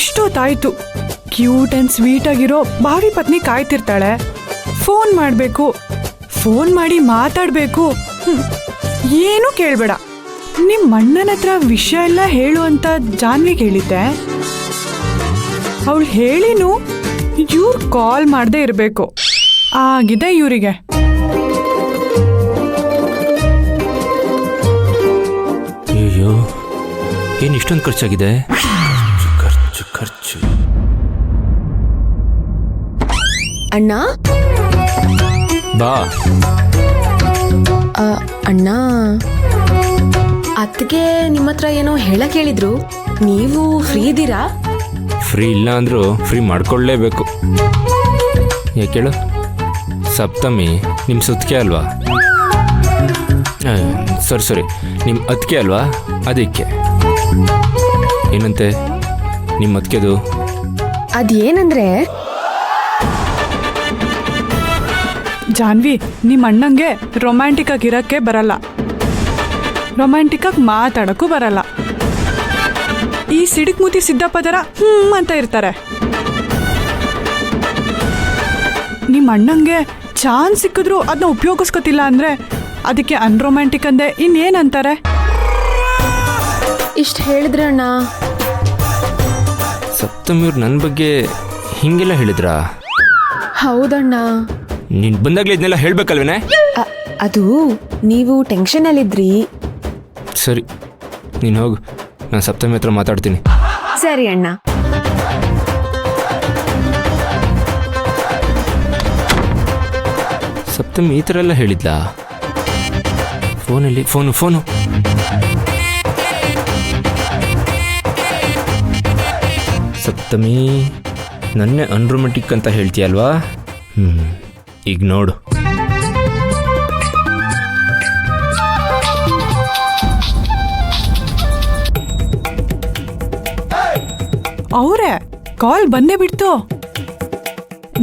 ಇಷ್ಟೊತ್ತಾಯ್ತು. Cute and sweet ಆಗಿರೋ ಭಾವಿ ಪತ್ನಿ ಕಾಯ್ತಿರ್ತಾಳೆ. ಫೋನ್ ಮಾಡಬೇಕು, ಫೋನ್ ಮಾಡಿ ಮಾತಾಡಬೇಕು. ಏನೂ ಕೇಳಬೇಡ. ನಿಮ್ಮ ಅಣ್ಣನ ಹತ್ರ ವಿಷಯ ಎಲ್ಲ ಹೇಳು ಅಂತ ಜಾನ್ವಿಗೆ ಹೇಳಿದ್ದೆ. ಅವಳು ಹೇಳಿನೂ ಇವ್ರು ಕಾಲ್ ಮಾಡದೆ ಇರಬೇಕು. ಆಗಿದೆ ಇವರಿಗೆ. ಅಯ್ಯೋ, ಏನು ಇಷ್ಟೊಂದು ಖರ್ಚಾಗಿದೆ? ಖರ್ಚು ಖರ್ಚು. ಅಣ್ಣ ಬಾ. ಅಣ್ಣ, ಅತ್ತಿಗೆ ನಿಮ್ಮ ಹತ್ರ ಏನೋ ಹೇಳಕ್ ಹೇಳಿದ್ರು. ನೀವು ಫ್ರೀ ಇದ್ದೀರಾ? ಫ್ರೀ ಇಲ್ಲ ಅಂದರೂ ಫ್ರೀ ಮಾಡ್ಕೊಳ್ಳೇಬೇಕು. ಯಾಕೇಳು? ಸಪ್ತಮಿ ನಿಮ್ಮ ಸುತ್ತಿಗೆ ಅಲ್ವಾ? ಸರಿ, ನಿಮ್ಮ ಅತ್ತಿಗೆ ಅಲ್ವಾ? ಅದಕ್ಕೆ ಏನಂತೆ ನಿಮ್ಮ ಅತ್ತಿಗೆದು? ಅದೇನಂದ್ರೆ, ಜಾನ್ವಿ, ನಿಮ್ಮ ಅಣ್ಣಂಗೆ ರೊಮ್ಯಾಂಟಿಕ್ ಆಗಿರಕ್ಕೆ ಬರಲ್ಲ, ರೊಮ್ಯಾಂಟಿಕ್ ಆಗಿ ಮಾತಾಡಕ್ಕೂ ಬರಲ್ಲ. ಈ ಸಿಡಿಕ್ ಮೂತಿ ಸಿದ್ದಪ್ಪದರ ಅಂತ ಇರ್ತಾರೆ. ನಿಮ್ಮ ಅಣ್ಣಂಗೆ ಚಾನ್ಸ್ ಸಿಕ್ಕಿದ್ರು ಅದನ್ನ ಉಪಯೋಗಿಸ್ಕೊತಿಲ್ಲ ಅಂದ್ರೆ ಅದಕ್ಕೆ ಅನ್ರೊಮ್ಯಾಂಟಿಕ್ ಅಂದೆ ಇನ್ನೇನಂತಾರೆ? ಇಷ್ಟು ಹೇಳಿದ್ರೆ ಅಣ್ಣ. ಸಪ್ತಮಿಯವ್ರು ನನ್ನ ಬಗ್ಗೆ ಹಿಂಗೆಲ್ಲ ಹೇಳಿದ್ರಾ? ಹೌದಣ್ಣ. ನೀನು ಬಂದಾಗಲೇ ಇದನ್ನೆಲ್ಲ ಹೇಳ್ಬೇಕಲ್ವೇನೆ? ಅದು ನೀವು ಟೆನ್ಷನಲ್ಲಿದ್ರಿ. ಸರಿ, ನೀನು ಹೋಗು, ನಾನು ಸಪ್ತಮಿ ಹತ್ರ ಮಾತಾಡ್ತೀನಿ. ಸರಿ ಅಣ್ಣ. ಸಪ್ತಮಿ ಈ ಥರ ಎಲ್ಲ ಹೇಳಿದ್ಲಾ? ಫೋನಲ್ಲಿ ಫೋನು ಸಪ್ತಮಿ, ನನ್ನೇ ಅನ್ರೊಮ್ಯಾಂಟಿಕ್ ಅಂತ ಹೇಳ್ತೀಯಲ್ವಾ? ಈಗ ನೋಡು. ಅವರೇ ಕಾಲ್ ಬಂದೇ ಬಿಡ್ತು.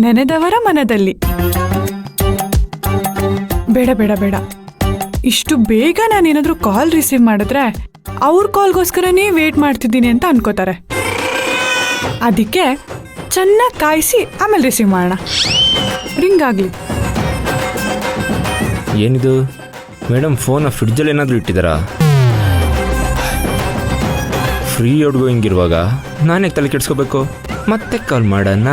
ನೆನೆದವರ ಮನದಲ್ಲಿ. ಬೇಡ ಬೇಡ ಬೇಡ, ಇಷ್ಟು ಬೇಗ ನಾನೇನಾದ್ರೂ ಕಾಲ್ ರಿಸೀವ್ ಮಾಡಿದ್ರೆ ಅವ್ರ ಕಾಲ್ಗೋಸ್ಕರನೇ ವೇಟ್ ಮಾಡ್ತಿದ್ದೀನಿ ಅಂತ ಅನ್ಕೋತಾರೆ. ಅದಕ್ಕೆ ಚೆನ್ನಾಗಿ ಕಾಯಿಸಿ ಆಮೇಲೆ ರಿಸೀವ್ ಮಾಡೋಣ. ರಿಂಗ್ ಆಗಲಿ. ಏನಿದು ಮೇಡಮ್, ಫೋನ ಫ್ರಿಡ್ಜಲ್ಲಿ ಏನಾದರೂ ಇಟ್ಟಿದ್ದಾರಾ? ಫ್ರೀ ಔಟ್ಗೋ ಹಿಂಗಿರುವಾಗ ನಾನೇ ತಲೆ ಕೆಡ್ಸ್ಕೋಬೇಕು? ಮತ್ತೆ ಕಾಲ್ ಮಾಡೋಣ.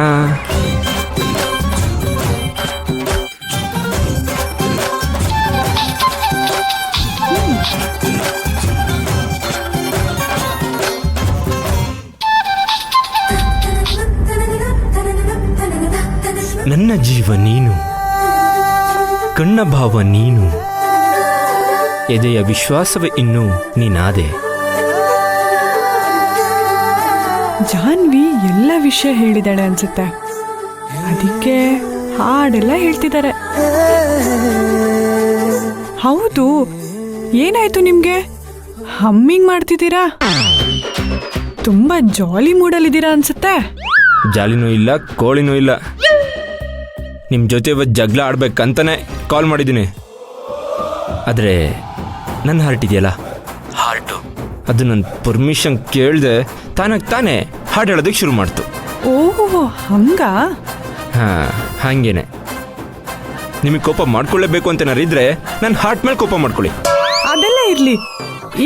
ನನ್ನ ಜೀವ ನೀನು, ಕಣ್ಣ ಭಾವ ನೀನು, ಎದೆಯ ವಿಶ್ವಾಸವೇ ಇನ್ನೂ ನೀನಾದೆ. ಜಾನ್ವಿ ಎಲ್ಲ ವಿಷಯ ಹೇಳಿದಾಳೆ ಅನ್ಸುತ್ತೆ. ಅದಕ್ಕೆ ಹಾಡೆಲ್ಲ ಹೇಳ್ತಿದ್ದಾರೆ. ಹೌದು, ಏನಾಯ್ತು ನಿಮ್ಗೆ? ಹಮ್ಮಿಂಗ್ ಮಾಡ್ತಿದ್ದೀರಾ? ತುಂಬಾ ಜಾಲಿ ಮೂಡಲ್ಲಿದ್ದೀರಾ ಅನ್ಸುತ್ತೆ. ಜಾಲಿನೂ ಇಲ್ಲ, ಕೋಳಿನೂ ಇಲ್ಲ. ನಿಮ್ಮ ಜೊತೆ ಇವತ್ತು ಜಗಳ ಆಡ್ಬೇಕಂತಾನೆ ಕಾಲ್ ಮಾಡಿದ್ದೀನಿ. ಆದರೆ ನನ್ನ ಹಾರ್ಟ್ ಇದೆಯಲ್ಲ, ಹಾರ್ಟು, ಅದು ನನ್ನ ಪರ್ಮಿಷನ್ ಕೇಳದೆ ತಾನೇ ಹಾಡು ಹೇಳೋದಕ್ಕೆ ಶುರು ಮಾಡ್ತು. ಓಹೋ, ಹಂಗ? ಹಾಂ, ಹಾಗೇನೆ. ನಿಮಗೆ ಕೋಪ ಮಾಡ್ಕೊಳ್ಳೇಬೇಕು ಅಂತ ಏನಾರಿದ್ರೆ ನನ್ನ ಹಾರ್ಟ್ ಮೇಲೆ ಕೋಪ ಮಾಡ್ಕೊಳ್ಳಿ. ಅದೆಲ್ಲ ಇರ್ಲಿ.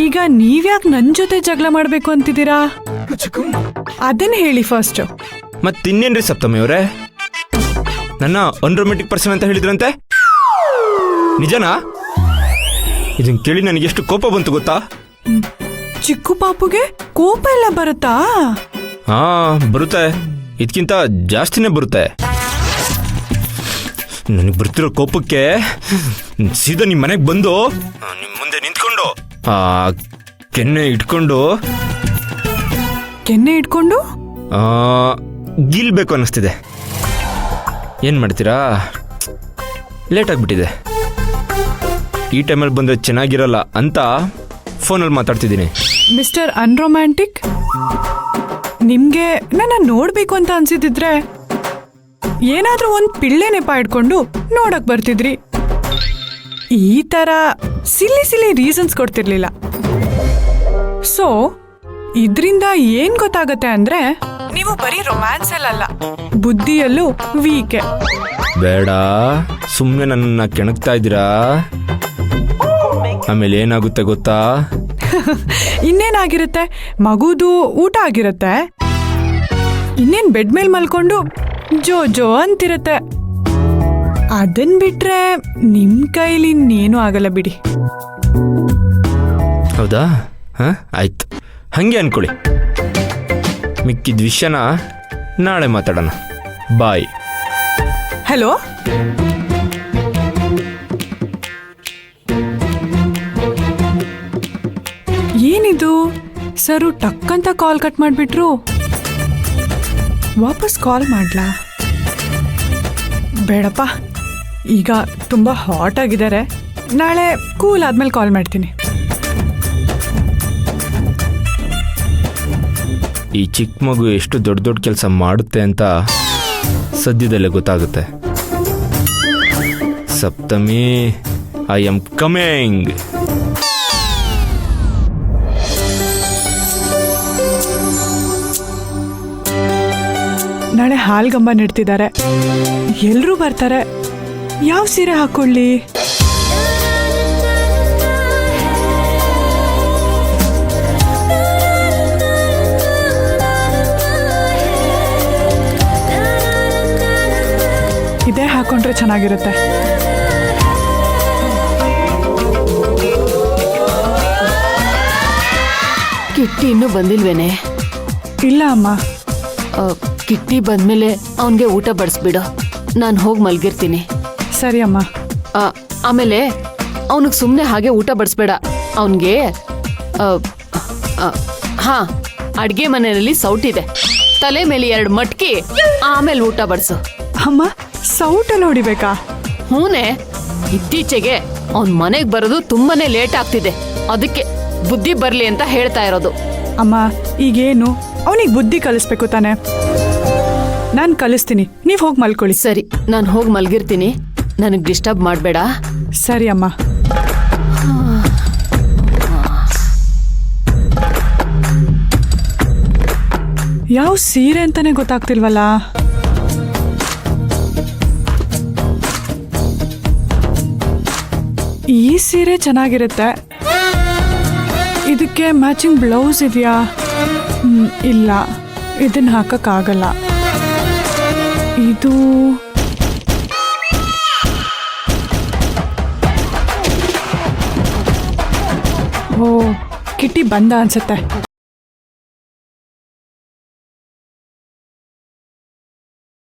ಈಗ ನೀವ್ಯಾಕೆ ನನ್ನ ಜೊತೆ ಜಗಳ ಮಾಡ್ಬೇಕು ಅಂತಿದ್ದೀರಾ? ಅದನ್ನ ಹೇಳಿ ಫಸ್ಟ್. ಮತ್ತಿನ್ನೇನ್ರಿ ಸಪ್ತಮಿ ಅವರೇ, ನನ್ನ ಅನ್ರೊಮ್ಯಾಂಟಿಕ್ ಪರ್ಸನ್ ಅಂತ ಹೇಳಿದ್ರಂತೆ, ನಿಜನಾ? ಇದನ್ನ ಕೇಳಿ ನನಗೆ ಎಷ್ಟು ಕೋಪ ಬಂತು ಗೊತ್ತಾ? ಚಿಕ್ಕು ಪಾಪುಗೆ ಕೋಪ ಎಲ್ಲ ಬರುತ್ತಾ? ಹಾ, ಬರುತ್ತೆ. ಇದಕ್ಕಿಂತ ಜಾಸ್ತಿನೇ ಬರುತ್ತೆ. ನನಗೆ ಬರ್ತಿರೋ ಕೋಪಕ್ಕೆ ಸೀದಾ ನಿಮ್ಮ ಮನೆಗೆ ಬಂದು ನಿಮ್ಮ ಮುಂದೆ ನಿಂತ್ಕೊಂಡು ಕೆನ್ನೆ ಇಟ್ಕೊಂಡು ಗೀಲ್ಬೇಕು ಅನ್ನಿಸ್ತಿದೆ. ಏನು ಮಾಡ್ತೀರಾ? ಲೇಟ್ ಆಗಿಬಿಟ್ಟಿದೆ. ಈ ಟೈಮಲ್ಲಿ ಬಂದರೆ ಚೆನ್ನಾಗಿರಲ್ಲ ಅಂತ ಫೋನಲ್ಲಿ ಮಾತಾಡ್ತಿದ್ದೀನಿ. ಮಿಸ್ಟರ್ ಅನ್ರೊಮ್ಯಾಂಟಿಕ್, ನಿಮ್ಗೆ ನನ್ನ ನೋಡ್ಬೇಕು ಅಂತ ಅನ್ಸಿದ್ರೆ ಏನಾದ್ರೂ ಒಂದು ಪಿಳ್ಳೆ ನೆಪ ಇಟ್ಕೊಂಡು ನೋಡಕ್ ಬರ್ತಿದ್ರಿ. ಈ ತರ ಸಿಲ್ಲಿ ರೀಸನ್ಸ್ ಕೊಡ್ತಿರ್ಲಿಲ್ಲ. ಸೊ ಇದ್ರಿಂದ ಏನ್ ಗೊತ್ತಾಗತ್ತೆ ಅಂದ್ರೆ ನೀವು ಬರೀ ರೊಮ್ಯಾನ್ಸ್ ಅಲ್ಲ ಬುದ್ಧಿಯಲ್ಲೂ ವೀಕೆ. ಬೇಡ, ಸುಮ್ಮನೆ ನನ್ನನ್ನು ಕೆಣಕ್ತಾ ಇದ್ದೀರಾ. ಆಮೇಲೆ ಏನಾಗುತ್ತೆ ಗೊತ್ತಾ? ಇನ್ನೇನಾಗಿರುತ್ತೆ, ಮಗುದು ಊಟ ಆಗಿರುತ್ತೆ, ಇನ್ನೇನ್ ಬೆಡ್ ಮೇಲೆ ಮಲ್ಕೊಂಡು ಜೋ ಜೋ ಅಂತಿರುತ್ತೆ. ಅದನ್ ಬಿಟ್ರೆ ನಿಮ್ ಕೈಲಿ ಇನ್ನೇನು ಆಗಲ್ಲ ಬಿಡಿ. ಹೌದಾ? ಹಾಂ, ಆಯ್ತು, ಹಾಗೆ ಅನ್ಕೊಳ್ಳಿ. ಮಿಕ್ಕಿದ ವಿಷಯನ ನಾಳೆ ಮಾತಾಡೋಣ. ಬಾಯ್. ಹಲೋ, ಏನಿದು ಸರು ಟಕ್ ಅಂತ ಕಾಲ್ ಕಟ್ ಮಾಡಿಬಿಟ್ರು. ವಾಪಸ್ ಕಾಲ್ ಮಾಡ್ಲಾ? ಬೇಡಪ್ಪ, ಈಗ ತುಂಬ ಹಾಟ್ ಆಗಿದ್ದಾರೆ. ನಾಳೆ ಕೂಲ್ ಆದ್ಮೇಲೆ ಕಾಲ್ ಮಾಡ್ತೀನಿ. ಈ ಚಿಕ್ಕ ಮಗು ಎಷ್ಟು ದೊಡ್ಡ ದೊಡ್ಡ ಕೆಲಸ ಮಾಡುತ್ತೆ ಅಂತ ಸದ್ಯದಲ್ಲೇ ಗೊತ್ತಾಗುತ್ತೆ. ಸಪ್ತಮಿ, ಐ ಆಮ್ ಕಮಿಂಗ್. ನಾಳೆ ಹಾಲ್ಗಂಬ ನೆಡ್ತಿದ್ದಾರೆ, ಎಲ್ರೂ ಬರ್ತಾರೆ. ಯಾವ ಸೀರೆ ಹಾಕೊಳ್ಳಿ? ಇದೇ ಹಾಕೊಂಡ್ರೆ ಚೆನ್ನಾಗಿರುತ್ತೆ. ಕಿಟ್ಟಿ ಇನ್ನೂ ಬಂದಿಲ್ವೇನೆ? ಇಲ್ಲ ಅಮ್ಮ. ಕಿಟ್ಟಿ ಬಂದ್ಮೇಲೆ ಅವನ್ಗೆ ಊಟ ಬಡಿಸ್ಬಿಡು, ನಾನು ಹೋಗಿ ಮಲ್ಗಿರ್ತೀನಿ. ಸರಿ ಅಮ್ಮ. ಆಮೇಲೆ ಅವನಿಗೆ ಸುಮ್ಮನೆ ಹಾಗೆ ಊಟ ಬಡಿಸ್ಬೇಡ. ಅವನಿಗೆ ಹಾ, ಅಡ್ಗೆ ಮನೆಯಲ್ಲಿ ಸೌಟಿದೆ, ತಲೆ ಮೇಲೆ 2 ಮಟ್ಕಿ ಆಮೇಲೆ ಊಟ ಬಡಿಸು. ಅಮ್ಮ, ಸೌಟಲ್ಲಿ ಹೊಡಿಬೇಕಾ? ಹೂನೆ, ಇತ್ತೀಚೆಗೆ ಅವನ್ ಮನೆಗೆ ಬರೋದು ತುಂಬಾನೇ ಲೇಟ್ ಆಗ್ತಿದೆ, ಅದಕ್ಕೆ ಬುದ್ಧಿ ಬರ್ಲಿ ಅಂತ ಹೇಳ್ತಾ ಇರೋದು. ಅಮ್ಮ, ಈಗೇನು ಅವನಿಗೆ ಬುದ್ಧಿ ಕಲಿಸ್ಬೇಕು ತಾನೆ? ನಾನು ಕಲಿಸ್ತೀನಿ, ನೀವು ಹೋಗಿ ಮಲ್ಕೊಳ್ಳಿ. ಸರಿ, ನಾನು ಹೋಗಿ ಮಲ್ಗಿರ್ತೀನಿ, ನನಗೆ ಡಿಸ್ಟರ್ಬ್ ಮಾಡಬೇಡ. ಸರಿ ಅಮ್ಮ. ಯಾವ ಸೀರೆ ಅಂತಾನೆ ಗೊತ್ತಾಗ್ತಿಲ್ವಲ್ಲ. ಈ ಸೀರೆ ಚೆನ್ನಾಗಿರುತ್ತೆ. ಇದಕ್ಕೆ ಮ್ಯಾಚಿಂಗ್ ಬ್ಲೌಸ್ ಇದೆಯಾ? ಇಲ್ಲ, ಇದನ್ನ ಹಾಕಕ್ಕಾಗಲ್ಲ. ಇದು ಓ, ಕಿಟ್ಟಿ ಬಂದ ಅನ್ಸುತ್ತೆ.